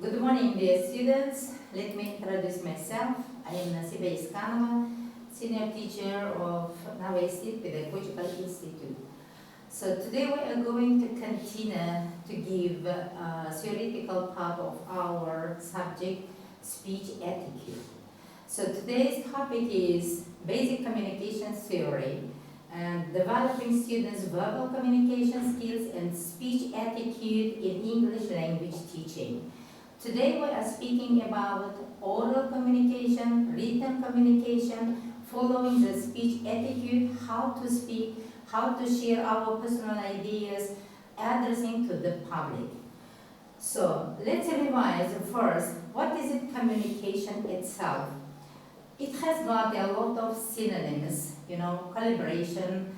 Good morning, dear students. Let me introduce myself. I am Nasiba Iskanova, Senior Teacher of Nava State Pedagogical Institute. So today we are going to continue to give a theoretical part of our subject, speech etiquette. So today's topic is basic communication theory and developing students' verbal communication skills and speech etiquette in English language teaching. Today we are speaking about oral communication, written communication, following the speech etiquette, how to speak, how to share our personal ideas, addressing to the public. So let's revise first, what is it communication itself? It has got a lot of synonyms, collaboration,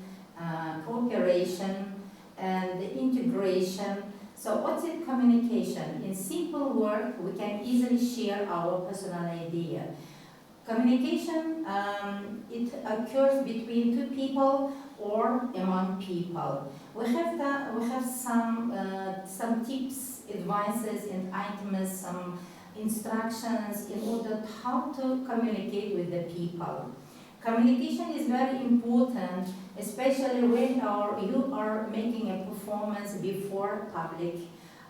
cooperation, and integration. So what's it communication? In simple words, we can easily share our personal idea. Communication, it occurs between two people or among people. We have some tips, advices, and items, some instructions in order how to communicate with the people. Communication is very important, especially when you are making a performance before public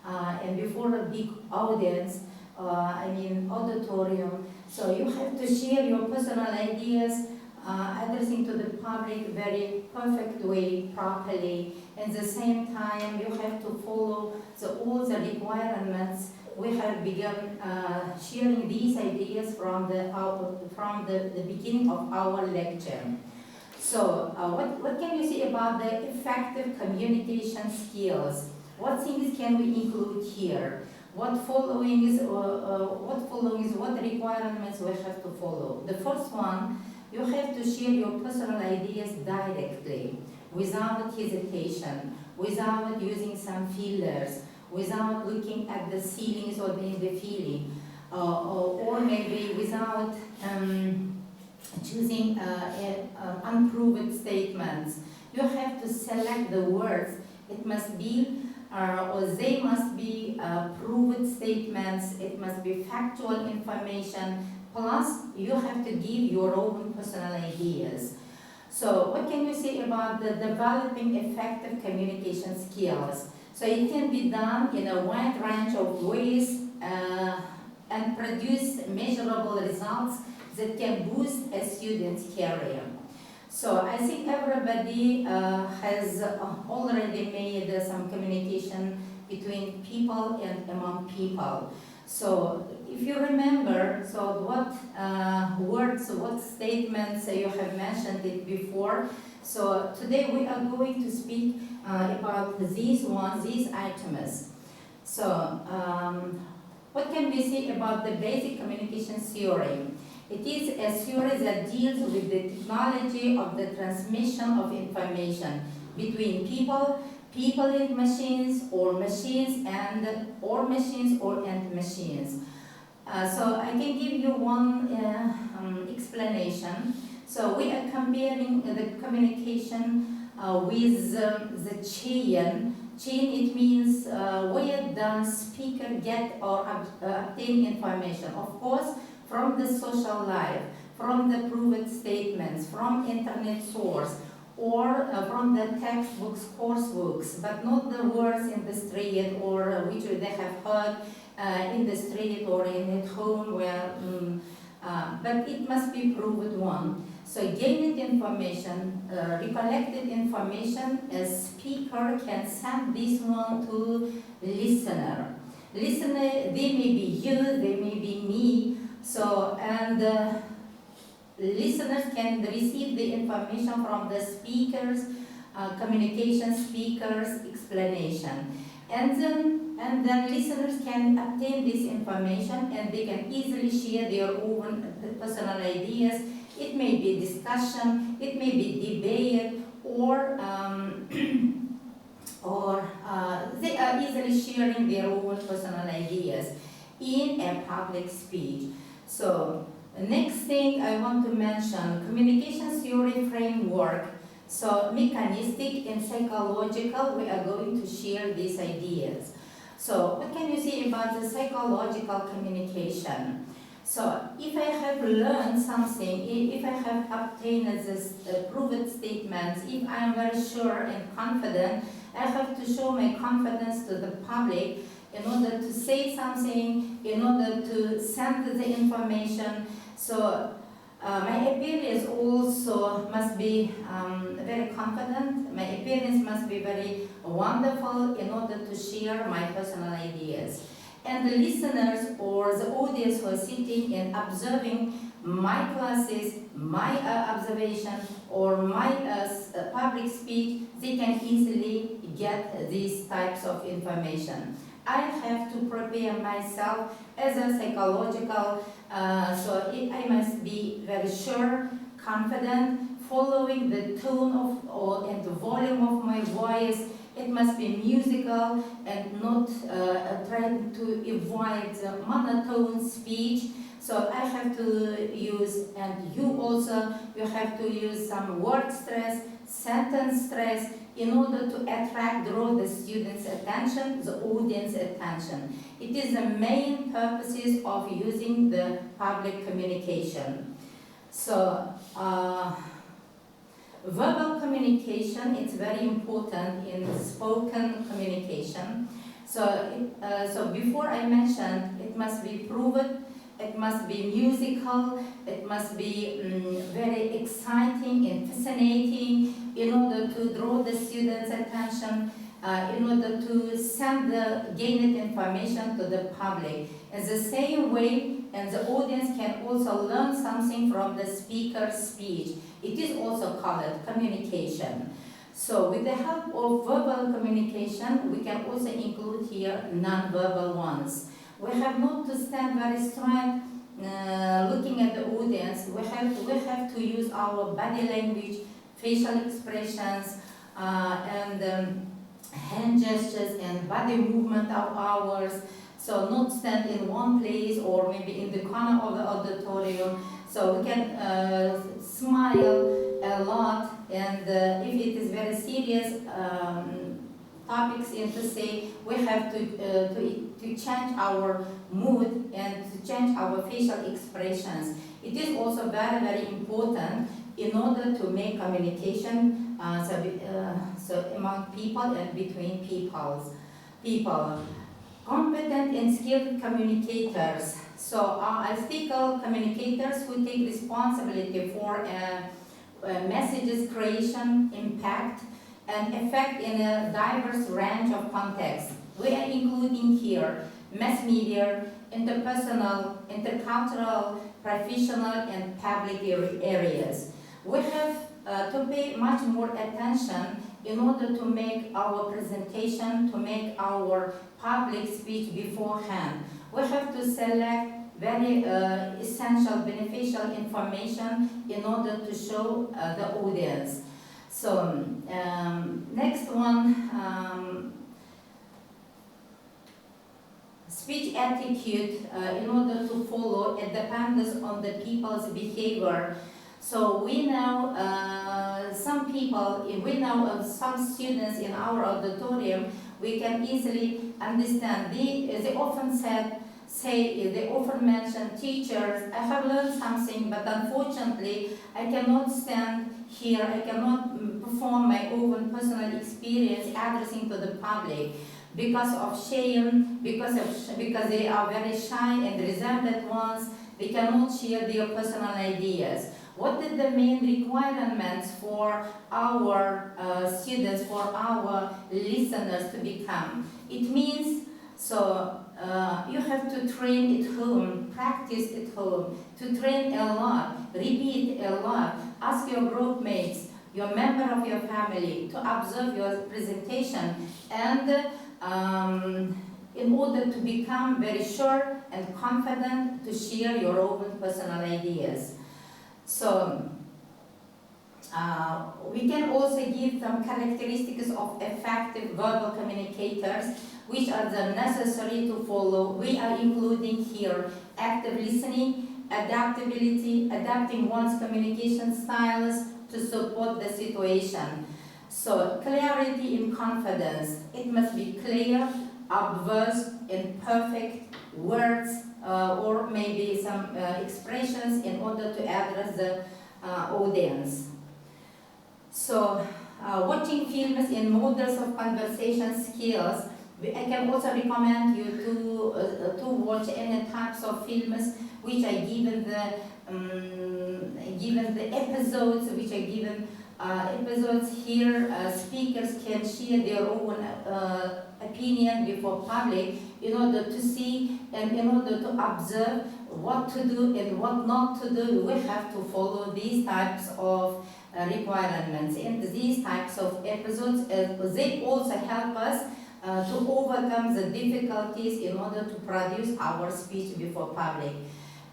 and before a big audience, auditorium. So you have to share your personal ideas, addressing to the public very perfect way, properly. At the same time, you have to follow all the requirements. We have begun sharing these ideas from the beginning of our lecture. So what can you say about the effective communication skills? What things can we include here? What requirements we have to follow? The first one, you have to share your personal ideas directly, without hesitation, without using some fillers, without looking at the ceilings or the feeling, or maybe without choosing unproven statements. You have to select the words. It must be, or they must be proven statements. It must be factual information. Plus, you have to give your own personal ideas. So, what can you say about the developing effective communication skills? So it can be done in a wide range of ways and produce measurable results that can boost a student's career. So I think everybody has already made some communication between people and among people. So if you remember, so what words, what statements you have mentioned it before. So today we are going to speak about these items. So what can we say about the basic communication theory? It is a theory that deals with the technology of the transmission of information between people and machines, or machines and machines. So I can give you one explanation. So we are comparing the communication with the chain. Chain, it means where the speaker get or obtain information. Of course, from the social life, from the proven statements, from internet source, or from the textbooks, coursebooks, but not the words in the street or which they have heard in the street or at home, where, but it must be proved one. So gained information, recollected information, a speaker can send this one to listener. Listener, they may be you, they may be me. So, and listeners can receive the information from the speakers, communication speakers, explanation. And then listeners can obtain this information and they can easily share their own personal ideas. It may be discussion, it may be debate, or they are easily sharing their own personal ideas in a public speech. So, next thing I want to mention, communication theory framework. So, mechanistic and psychological, we are going to share these ideas. So what can you say about the psychological communication? So if I have learned something, if I have obtained this proven statements, if I am very sure and confident, I have to show my confidence to the public in order to say something, in order to send the information. So my appearance also must be very confident. My appearance must be very wonderful in order to share my personal ideas. And the listeners or the audience who are sitting and observing my classes, my observation, or my public speech, they can easily get these types of information. I have to prepare myself as a psychological, I must be very sure, confident, following the tone of and the volume of my voice. It must be musical and not trying to avoid monotone speech. So I have to use, and you also, you have to use some word stress, sentence stress, in order to draw the student's attention, the audience attention. It is the main purposes of using the public communication. So, verbal communication is very important in spoken communication. So before I mentioned, it must be proven, it must be musical, it must be very exciting and fascinating in order to draw the students' attention, in order to send the gained information to the public. In the same way, and the audience can also learn something from the speaker's speech. It is also called communication. So with the help of verbal communication, we can also include here non-verbal ones. We have not to stand very straight looking at the audience. We have to use our body language, facial expressions, and hand gestures and body movement of ours. So not stand in one place or maybe in the corner of the auditorium. So we can smile a lot, and if it is very serious topics and to say, we have to change our mood and to change our facial expressions. It is also very, very important in order to make communication so among people and between people. Competent and skilled communicators. So are ethical communicators who take responsibility for messages creation, impact, and effect in a diverse range of contexts. We are including here mass media, interpersonal, intercultural, professional, and public areas. We have to pay much more attention in order to make our presentation, to make our public speech beforehand. We have to select very essential, beneficial information in order to show the audience. So, next one, speech etiquette in order to follow, it depends on the people's behavior. So we know some people, we know some students in our auditorium, we can easily understand. They often they often mention teachers, I have learned something, but unfortunately I cannot stand here, I cannot perform my own personal experience addressing to the public because of shame, because they are very shy and reserved ones, they cannot share their personal ideas. What are the main requirements for our students, for our listeners to become? It means, you have to train at home, practice at home, to train a lot, repeat a lot, ask your group mates, your member of your family to observe your presentation, and in order to become very sure and confident to share your own personal ideas. So, we can also give some characteristics of effective verbal communicators, which are the necessary to follow. We are including here active listening, adaptability, adapting one's communication styles to support the situation. So, clarity and confidence. It must be clear, obverse imperfect words or maybe some expressions in order to address the audience. So, watching films in models of conversation skills, I can also recommend you to watch any types of films which are given the episodes, which are given episodes here. Speakers can share their own opinion before public in order to see and in order to observe what to do and what not to do. We have to follow these types of requirements, and these types of episodes, they also help us to overcome the difficulties in order to produce our speech before public.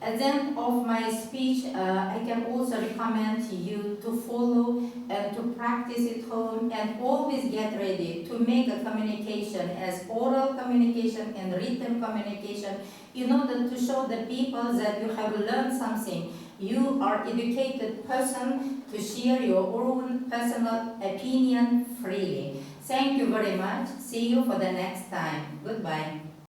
At the end of my speech, I can also recommend you to follow and to practice at home, and always get ready to make a communication as oral communication and written communication in order to show the people that you have learned something. You are educated person to share your own personal opinion freely. Thank you very much. See you for the next time. Goodbye.